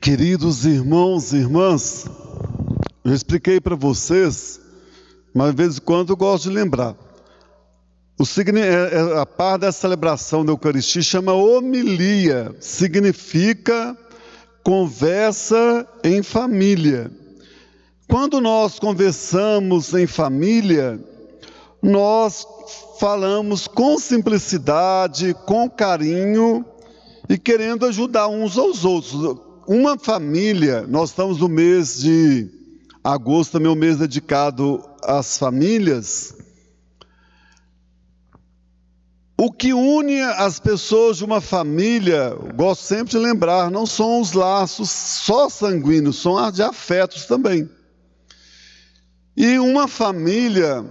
Queridos irmãos e irmãs, eu expliquei para vocês, mas de vez em quando eu gosto de lembrar. A parte da celebração da Eucaristia chama homilia, significa conversa em família. Quando nós conversamos em família, nós falamos com simplicidade, com carinho e querendo ajudar uns aos outros. Uma família, nós estamos no mês de agosto, também é um mês dedicado às famílias. O que une as pessoas de uma família, gosto sempre de lembrar, não são os laços só sanguíneos, são de afetos também. E uma família,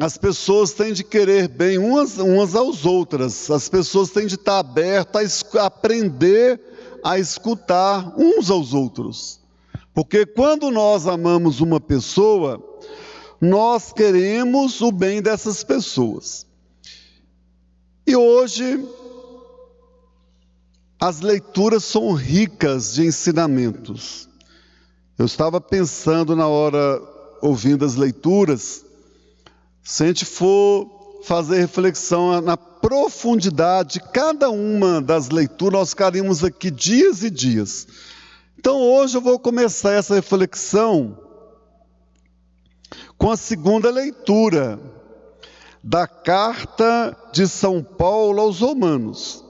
as pessoas têm de querer bem umas às outras, as pessoas têm de estar abertas a aprender a escutar uns aos outros. Porque quando nós amamos uma pessoa, nós queremos o bem dessas pessoas. E hoje, as leituras são ricas de ensinamentos. Eu estava pensando na hora, ouvindo as leituras, se a gente for fazer reflexão na profundidade de cada uma das leituras, nós ficaríamos aqui dias e dias. Então hoje eu vou começar essa reflexão com a segunda leitura da carta de São Paulo aos Romanos.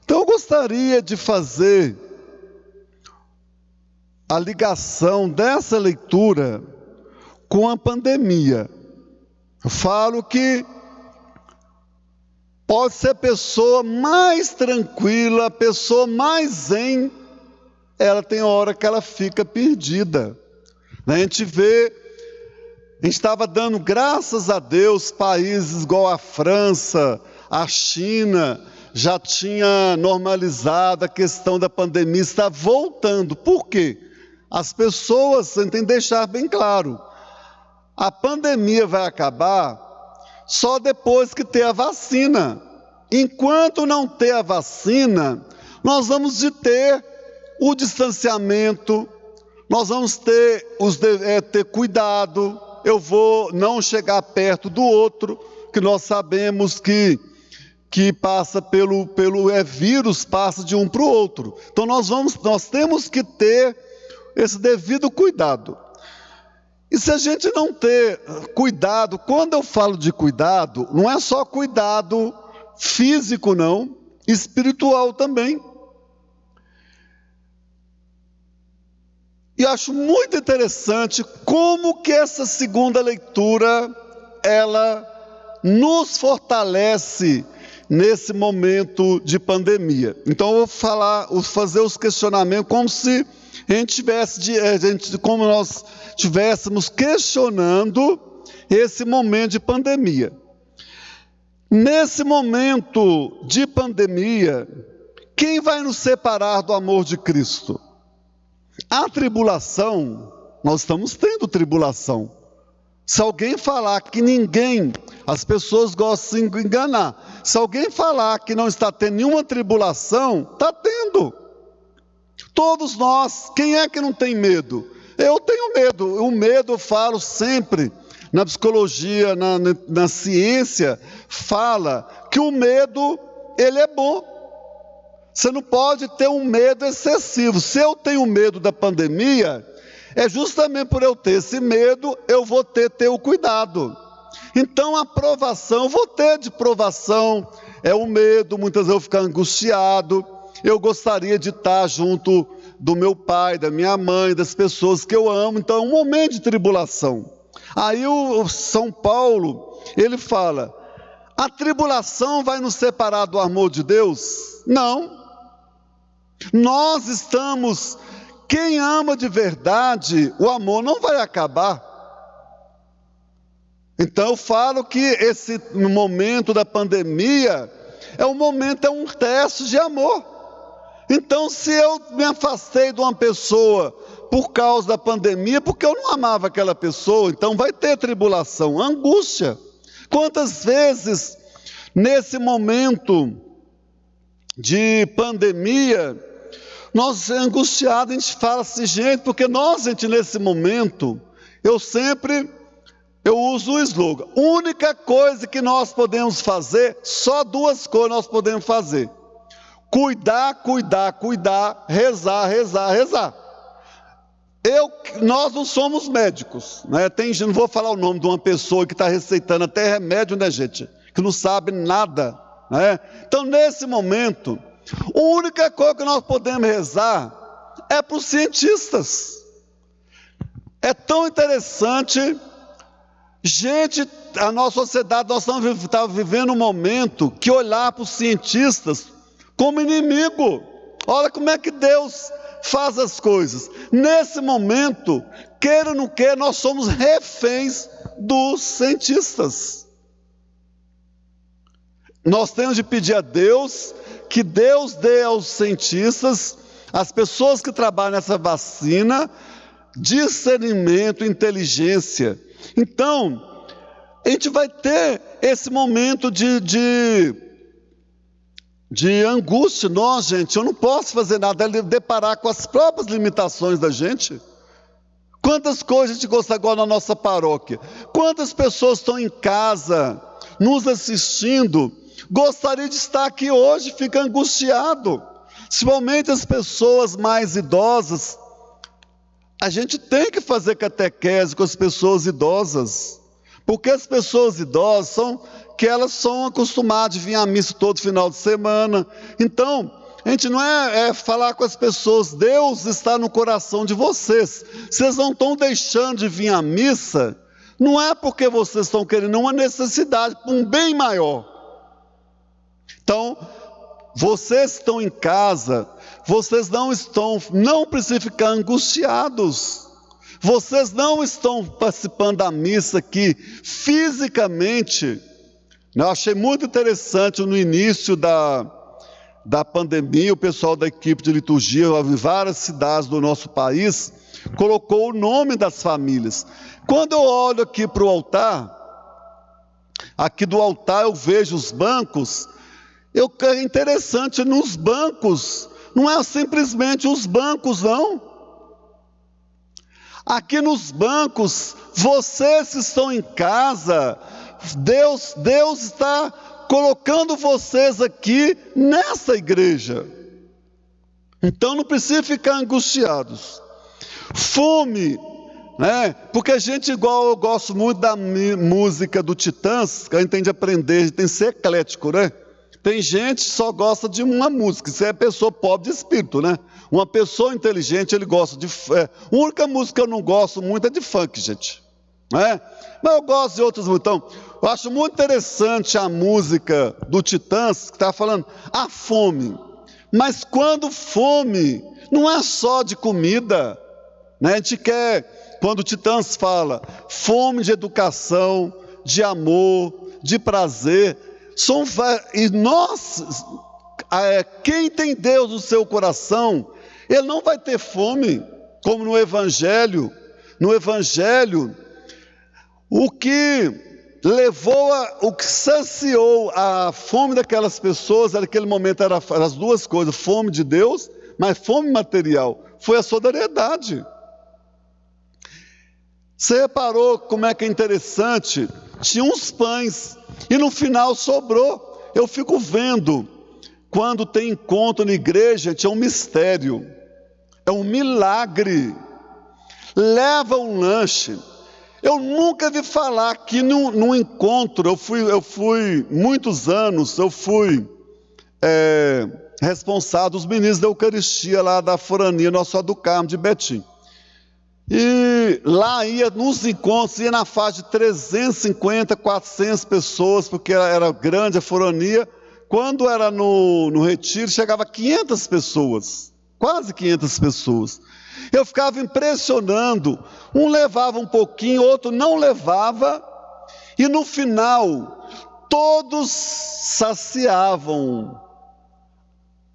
Então eu gostaria de fazer a ligação dessa leitura com a pandemia. Eu falo que pode ser a pessoa mais tranquila, a pessoa mais zen, ela tem hora que ela fica perdida. A gente estava dando graças a Deus, países igual a França, a China, já tinha normalizado a questão da pandemia, está voltando. Por quê? As pessoas têm que deixar bem claro, a pandemia vai acabar só depois que ter a vacina. Enquanto não ter a vacina, nós vamos ter o distanciamento, nós vamos ter cuidado, eu vou não chegar perto do outro, que nós sabemos que passa pelo vírus, passa de um para o outro. Então nós temos que ter esse devido cuidado. E se a gente não ter cuidado, quando eu falo de cuidado, não é só cuidado físico não, espiritual também. E acho muito interessante como que essa segunda leitura, ela nos fortalece nesse momento de pandemia. Então eu vou fazer os questionamentos como se como nós estivéssemos questionando esse momento de pandemia. Nesse momento de pandemia, quem vai nos separar do amor de Cristo? A tribulação, nós estamos tendo tribulação. Se alguém falar que as pessoas gostam de se enganar. Se alguém falar que não está tendo nenhuma tribulação, está tendo. Todos nós, quem é que não tem medo? Eu tenho medo. O medo, eu falo sempre, na psicologia, na ciência, fala que o medo, ele é bom. Você não pode ter um medo excessivo. Se eu tenho medo da pandemia, é justamente por eu ter esse medo, eu vou ter o cuidado. Então a provação, eu vou ter de provação, é o medo, muitas vezes eu vou ficar angustiado, eu gostaria de estar junto do meu pai, da minha mãe, das pessoas que eu amo, então é um momento de tribulação. Aí o São Paulo, ele fala, a tribulação vai nos separar do amor de Deus? Não. Nós estamos, quem ama de verdade, o amor não vai acabar. Então eu falo que esse momento da pandemia é um teste de amor. Então se eu me afastei de uma pessoa por causa da pandemia, porque eu não amava aquela pessoa, então vai ter tribulação, angústia. Quantas vezes nesse momento de pandemia, Nós angustiados, a gente fala assim, gente, porque gente, nesse momento, eu uso o slogan, única coisa que nós podemos fazer, só duas coisas nós podemos fazer: cuidar, cuidar, cuidar, rezar, rezar, rezar. Nós não somos médicos, né? Não vou falar o nome de uma pessoa que está receitando até remédio, né, gente? Que não sabe nada, né? Então, nesse momento, a única coisa que nós podemos rezar é para os cientistas. É tão interessante, gente, a nossa sociedade, nós estamos vivendo um momento que olhar para os cientistas como inimigo. Olha como é que Deus faz as coisas. Nesse momento, queira ou não queira, nós somos reféns dos cientistas. Nós temos de pedir a Deus que Deus dê aos cientistas, às pessoas que trabalham nessa vacina, discernimento, inteligência. Então, a gente vai ter esse momento de angústia. Gente, eu não posso fazer nada, é deparar com as próprias limitações da gente. Quantas coisas a gente gosta agora na nossa paróquia? Quantas pessoas estão em casa, nos assistindo, gostaria de estar aqui hoje, fica angustiado. Principalmente as pessoas mais idosas. A gente tem que fazer catequese com as pessoas idosas, porque as pessoas idosas elas são acostumadas a vir à missa todo final de semana. Então, a gente não é falar com as pessoas, Deus está no coração de vocês. Vocês não estão deixando de vir à missa, não é porque vocês estão querendo uma necessidade, um bem maior. Então, vocês estão em casa, vocês não precisam ficar angustiados. Vocês não estão participando da missa aqui fisicamente. Eu achei muito interessante no início da pandemia, o pessoal da equipe de liturgia, em várias cidades do nosso país, colocou o nome das famílias. Quando eu olho aqui para o altar, aqui do altar eu vejo os bancos. É interessante, nos bancos, não é simplesmente os bancos, não. Aqui nos bancos, vocês que estão em casa, Deus está colocando vocês aqui nessa igreja. Então não precisa ficar angustiados. Fome, né? Porque a gente, igual eu gosto muito da música do Titãs, que a gente tem de aprender, tem que ser eclético, né? Tem gente que só gosta de uma música, isso é pessoa pobre de espírito, né? Uma pessoa inteligente, ele gosta de... A única música que eu não gosto muito é de funk, gente. Né? Mas eu gosto de outras músicas. Então, eu acho muito interessante a música do Titãs, que está falando a fome. Mas quando fome, não é só de comida, né? A gente quer, quando o Titãs fala, fome de educação, de amor, de prazer... E nós, quem tem Deus no seu coração, ele não vai ter fome, como no Evangelho. No Evangelho, o que saciou a fome daquelas pessoas, naquele momento, eram as duas coisas, fome de Deus, mas fome material, foi a solidariedade. Você reparou como é que é interessante? Tinha uns pães, e no final sobrou. Eu fico vendo, quando tem encontro na igreja, é um mistério, é um milagre. Leva um lanche. Eu nunca vi falar que num encontro, eu fui muitos anos, eu fui responsável dos ministros da Eucaristia lá da Forania Nossa Senhora do Carmo de Betim. E lá ia nos encontros, ia na faixa de 350, 400 pessoas, porque era grande a forania. Quando era no retiro, chegava a 500 pessoas, quase 500 pessoas. Eu ficava impressionando, um levava um pouquinho, outro não levava, e no final, todos saciavam.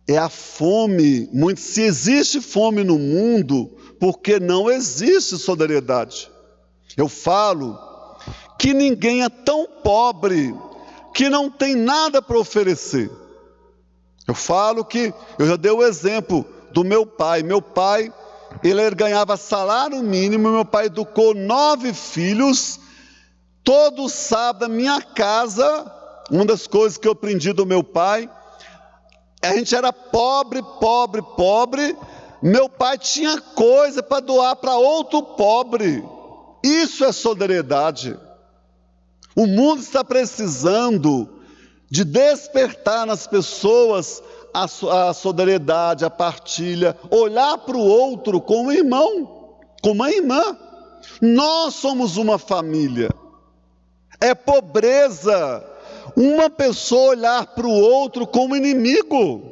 É a fome, se existe fome no mundo, porque não existe solidariedade. Eu falo que ninguém é tão pobre que não tem nada para oferecer. Eu falo que, eu já dei o exemplo do meu pai. Meu pai, ele ganhava salário mínimo, meu pai educou 9 filhos. Todo sábado, na minha casa, uma das coisas que eu aprendi do meu pai, a gente era pobre. Meu pai tinha coisa para doar para outro pobre. Isso é solidariedade. O mundo está precisando de despertar nas pessoas a solidariedade, a partilha, olhar para o outro como irmão, como uma irmã. Nós somos uma família. É pobreza uma pessoa olhar para o outro como inimigo.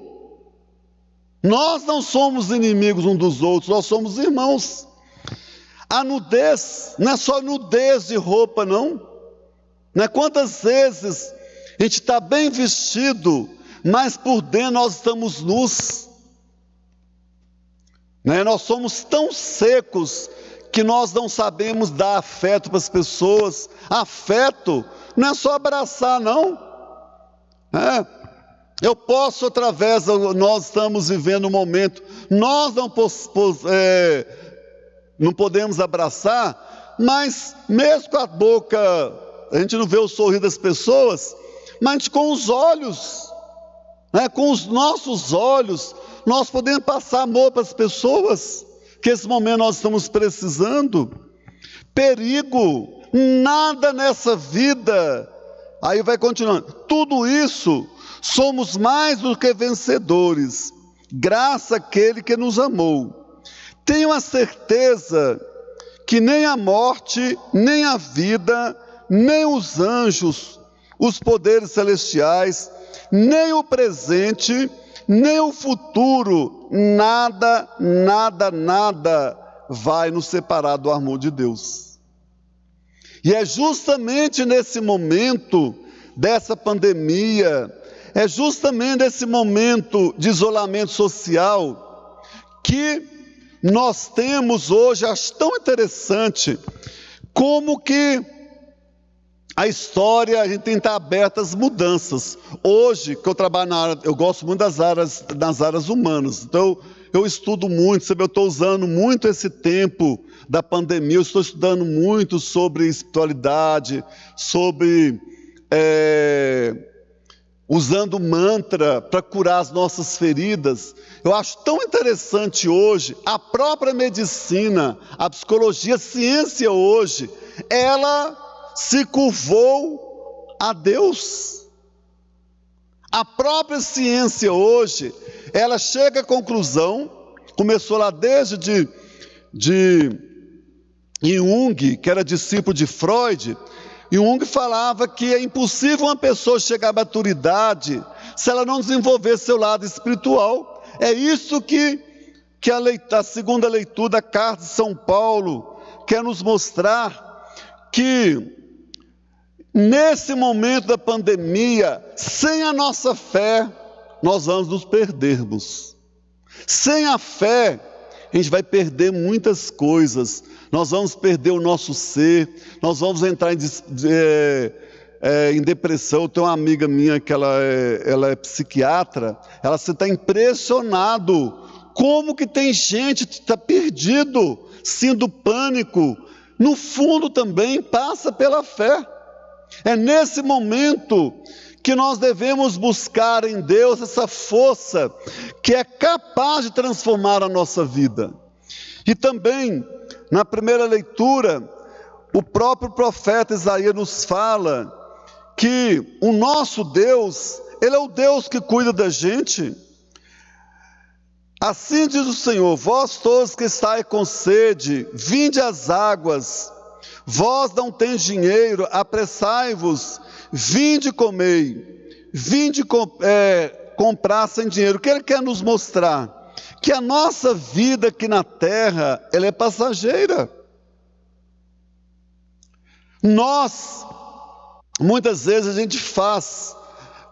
Nós não somos inimigos uns dos outros, nós somos irmãos. A nudez não é só nudez de roupa, não. Não é quantas vezes a gente está bem vestido, mas por dentro nós estamos nus. Nós somos tão secos que nós não sabemos dar afeto para as pessoas. Afeto não é só abraçar, não. Eu posso, nós estamos vivendo um momento, nós não podemos abraçar, mas mesmo com a boca, a gente não vê o sorriso das pessoas, mas com os olhos, com os nossos olhos, nós podemos passar amor para as pessoas, que esse momento nós estamos precisando. Perigo, nada nessa vida, aí vai continuando, tudo isso, somos mais do que vencedores, graças àquele que nos amou. Tenho a certeza que nem a morte, nem a vida, nem os anjos, os poderes celestiais, nem o presente, nem o futuro, nada vai nos separar do amor de Deus. E é justamente nesse momento dessa pandemia, é justamente nesse momento de isolamento social que nós temos hoje, acho tão interessante, como que a história, a gente tem que estar aberto às mudanças. Hoje, que eu trabalho na área, eu gosto muito das áreas humanas, então eu estudo muito, eu estou usando muito esse tempo da pandemia, eu estou estudando muito sobre espiritualidade, sobre usando mantra para curar as nossas feridas. Eu acho tão interessante hoje, a própria medicina, a psicologia, a ciência hoje, ela se curvou a Deus. A própria ciência hoje, ela chega à conclusão, começou lá desde Jung, que era discípulo de Freud. Jung falava que é impossível uma pessoa chegar à maturidade se ela não desenvolver seu lado espiritual. É isso que a segunda leitura da carta de São Paulo quer nos mostrar, que nesse momento da pandemia, sem a nossa fé, nós vamos nos perdermos. Sem a fé, a gente vai perder muitas coisas. Nós vamos perder o nosso ser, nós vamos entrar em depressão. Eu tenho uma amiga minha que ela é psiquiatra, você está impressionado como que tem gente que está perdido, sentindo pânico. No fundo também passa pela fé. É nesse momento que nós devemos buscar em Deus essa força que é capaz de transformar a nossa vida. E também, na primeira leitura, o próprio profeta Isaías nos fala que o nosso Deus, Ele é o Deus que cuida da gente. Assim diz o Senhor: vós todos que estáis com sede, vinde às águas. Vós não tendes dinheiro, apressai-vos, vinde comei, vinde comprar sem dinheiro. O que Ele quer nos mostrar? Que a nossa vida aqui na terra, ela é passageira. Muitas vezes a gente faz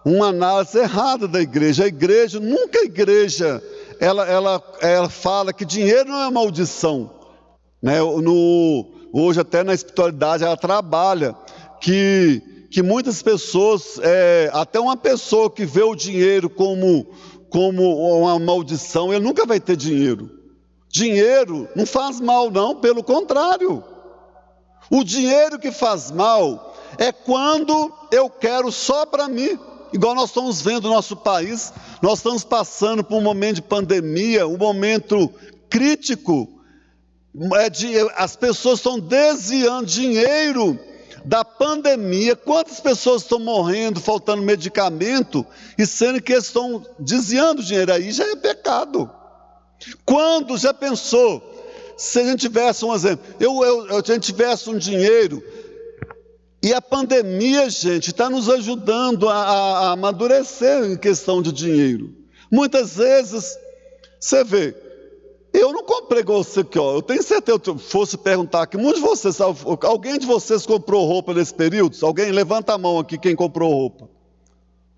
uma análise errada da igreja. Nunca a igreja, ela fala que dinheiro não é maldição, né? Hoje até na espiritualidade ela trabalha que muitas pessoas, até uma pessoa que vê o dinheiro como como uma maldição, ele nunca vai ter dinheiro. Dinheiro não faz mal, não, pelo contrário. O dinheiro que faz mal é quando eu quero só para mim. Igual nós estamos vendo no nosso país, nós estamos passando por um momento de pandemia, um momento crítico, as pessoas estão desviando dinheiro da pandemia. Quantas pessoas estão morrendo, faltando medicamento, e sendo que eles estão desviando dinheiro? Aí já é pecado. Quando já pensou, se a gente tivesse um exemplo, se a gente tivesse um dinheiro, e a pandemia, gente, está nos ajudando a amadurecer em questão de dinheiro. Muitas vezes, você vê, eu não comprei igual você aqui, ó. Eu tenho certeza, se eu fosse perguntar aqui, muitos de vocês, alguém de vocês comprou roupa nesse período? Alguém, levanta a mão aqui, quem comprou roupa.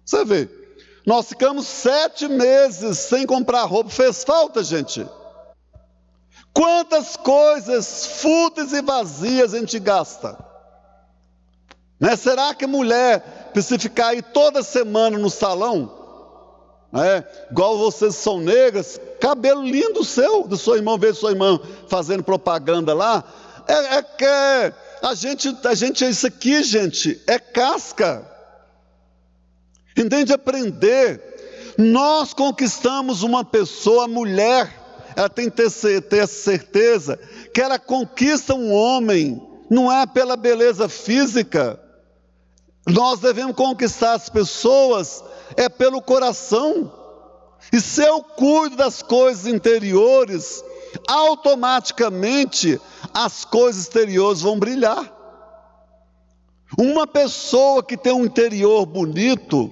Você vê, nós ficamos 7 meses sem comprar roupa, fez falta, gente? Quantas coisas fúteis e vazias a gente gasta? Né? Será que mulher precisa ficar aí toda semana no salão? Igual vocês são negras, cabelo lindo seu, do seu irmão, vejo sua irmã fazendo propaganda lá. A gente, isso aqui, gente, é casca. Entende? Aprender. Nós conquistamos uma pessoa, a mulher, ela tem que ter essa certeza que ela conquista um homem, não é pela beleza física. Nós devemos conquistar as pessoas pelo coração. E se eu cuido das coisas interiores, automaticamente as coisas exteriores vão brilhar. Uma pessoa que tem um interior bonito,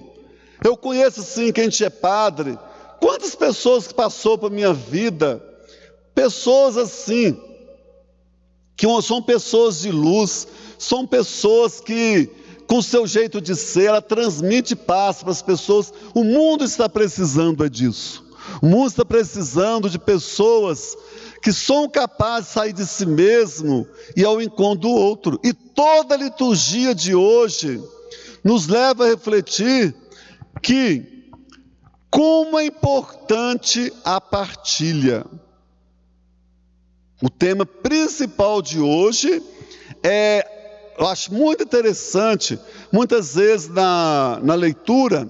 eu conheço assim, que a gente é padre, quantas pessoas que passou para a minha vida, pessoas assim, que são pessoas de luz, são pessoas que, com seu jeito de ser, ela transmite paz para as pessoas. O mundo está precisando disso. O mundo está precisando de pessoas que são capazes de sair de si mesmo e ao encontro do outro. E toda a liturgia de hoje nos leva a refletir que como é importante a partilha. O tema principal de hoje eu acho muito interessante, muitas vezes na leitura,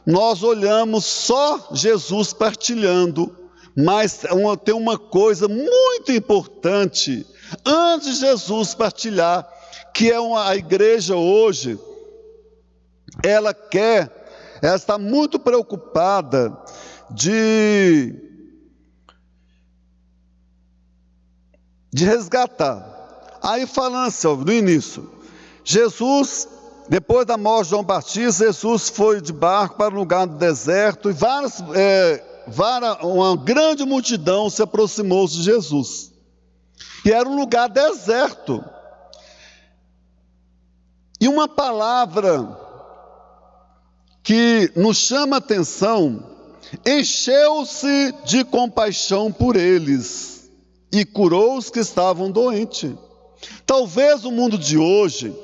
nós olhamos só Jesus partilhando, mas tem uma coisa muito importante, antes de Jesus partilhar, que a igreja hoje, ela está muito preocupada de resgatar. Aí falando assim, no início, Jesus, depois da morte de João Batista, Jesus foi de barco para um lugar do deserto, e uma grande multidão se aproximou de Jesus. E era um lugar deserto. E uma palavra que nos chama a atenção, encheu-se de compaixão por eles e curou os que estavam doentes. Talvez o mundo de hoje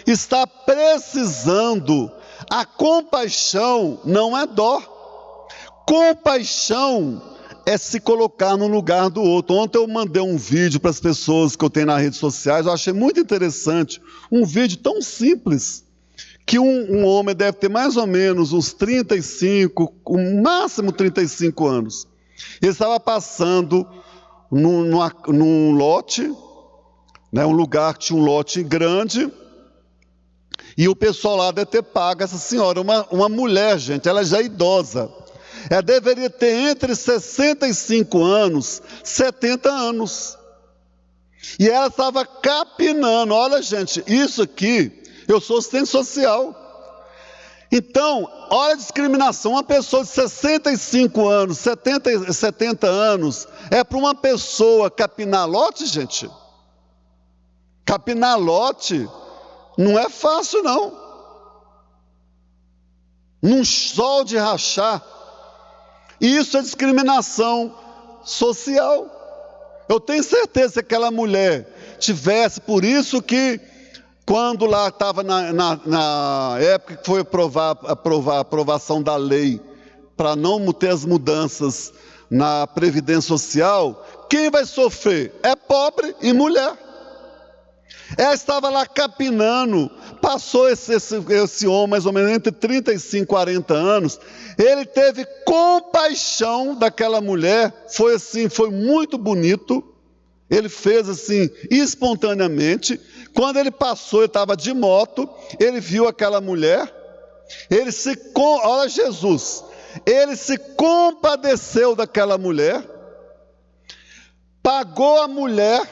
está precisando, a compaixão não é dó, compaixão é se colocar no lugar do outro. Ontem eu mandei um vídeo para as pessoas que eu tenho nas redes sociais, eu achei muito interessante, um vídeo tão simples, que um homem deve ter mais ou menos uns 35, no máximo 35 anos, ele estava passando num lote, né, um lugar que tinha um lote grande, e o pessoal lá deve ter pago essa senhora, uma mulher, gente, ela já é idosa, ela deveria ter entre 65 anos, 70 anos, e ela estava capinando. Olha, gente, isso aqui, eu sou assistente social, então, olha a discriminação, uma pessoa de 65 anos, 70 anos, é para uma pessoa capinar lote, gente? Capinar lote não é fácil, não. Num sol de rachar. Isso é discriminação social. Eu tenho certeza que aquela mulher tivesse, por isso que, quando lá estava na época que foi a aprovação da lei para não ter as mudanças na Previdência Social, quem vai sofrer? É pobre e mulher. Ela estava lá capinando, passou esse homem mais ou menos entre 35 e 40 anos, ele teve compaixão daquela mulher, foi assim, foi muito bonito, ele fez assim, espontaneamente. Quando ele passou, ele estava de moto, ele viu aquela mulher, olha Jesus, ele se compadeceu daquela mulher, pagou a mulher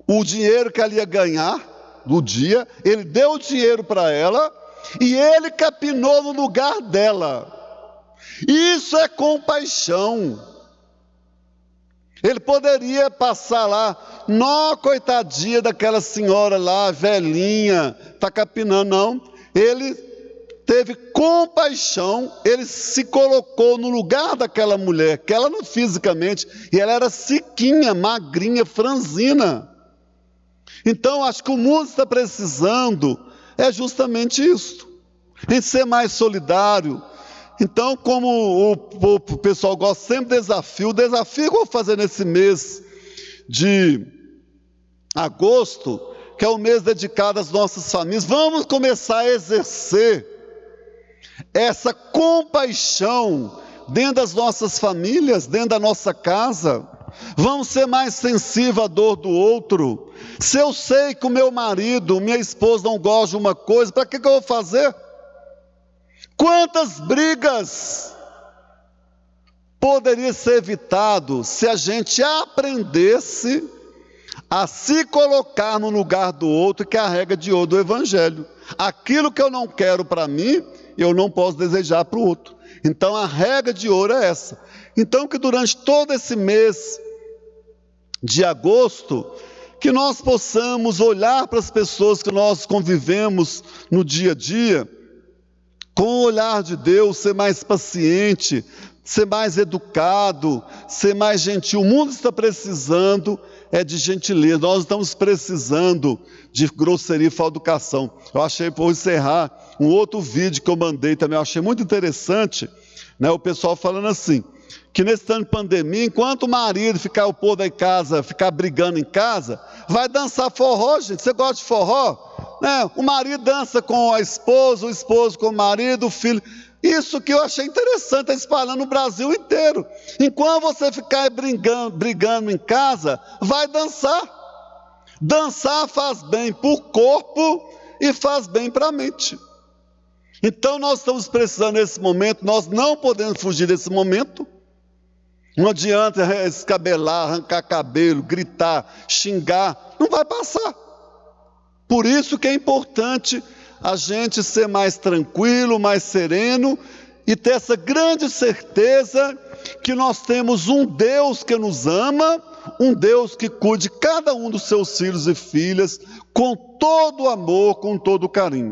o dinheiro que ela ia ganhar no dia, ele deu o dinheiro para ela e ele capinou no lugar dela. Isso é compaixão. Ele poderia passar lá, nó, coitadinha daquela senhora lá, velhinha, está capinando. Não, ele teve compaixão, ele se colocou no lugar daquela mulher, que ela não fisicamente, e ela era sequinha, magrinha, franzina. Então, acho que o mundo está precisando, é justamente isso, em ser mais solidário. Então, como o pessoal gosta sempre de desafio, o desafio que eu vou fazer nesse mês de agosto, que é o mês dedicado às nossas famílias, vamos começar a exercer essa compaixão dentro das nossas famílias, dentro da nossa casa. Vamos ser mais sensíveis à dor do outro. Se eu sei que o meu marido, minha esposa não gosta de uma coisa, para que eu vou fazer? Quantas brigas poderiam ser evitadas se a gente aprendesse a se colocar no lugar do outro, que é a regra de ouro do Evangelho. Aquilo que eu não quero para mim, eu não posso desejar para o outro. Então a regra de ouro é essa. Então que durante todo esse mês de agosto, que nós possamos olhar para as pessoas que nós convivemos no dia a dia, com o olhar de Deus, ser mais paciente, ser mais educado, ser mais gentil. O mundo está precisando de gentileza, nós estamos precisando de grosseria e falta de educação. Eu achei, vou encerrar, um outro vídeo que eu mandei também, eu achei muito interessante, né, o pessoal falando assim, que nesse ano de pandemia, enquanto o marido ficar, o povo da casa, ficar brigando em casa, vai dançar forró, gente. Você gosta de forró? Né? O marido dança com a esposa, o esposo com o marido, o filho. Isso que eu achei interessante, está espalhando no Brasil inteiro. Enquanto você ficar brigando em casa, vai dançar. Dançar faz bem para o corpo e faz bem para a mente. Então nós estamos precisando nesse momento, nós não podemos fugir desse momento. Não adianta escabelar, arrancar cabelo, gritar, xingar, não vai passar. Por isso que é importante a gente ser mais tranquilo, mais sereno e ter essa grande certeza que nós temos um Deus que nos ama, um Deus que cuide de cada um dos seus filhos e filhas com todo o amor, com todo o carinho.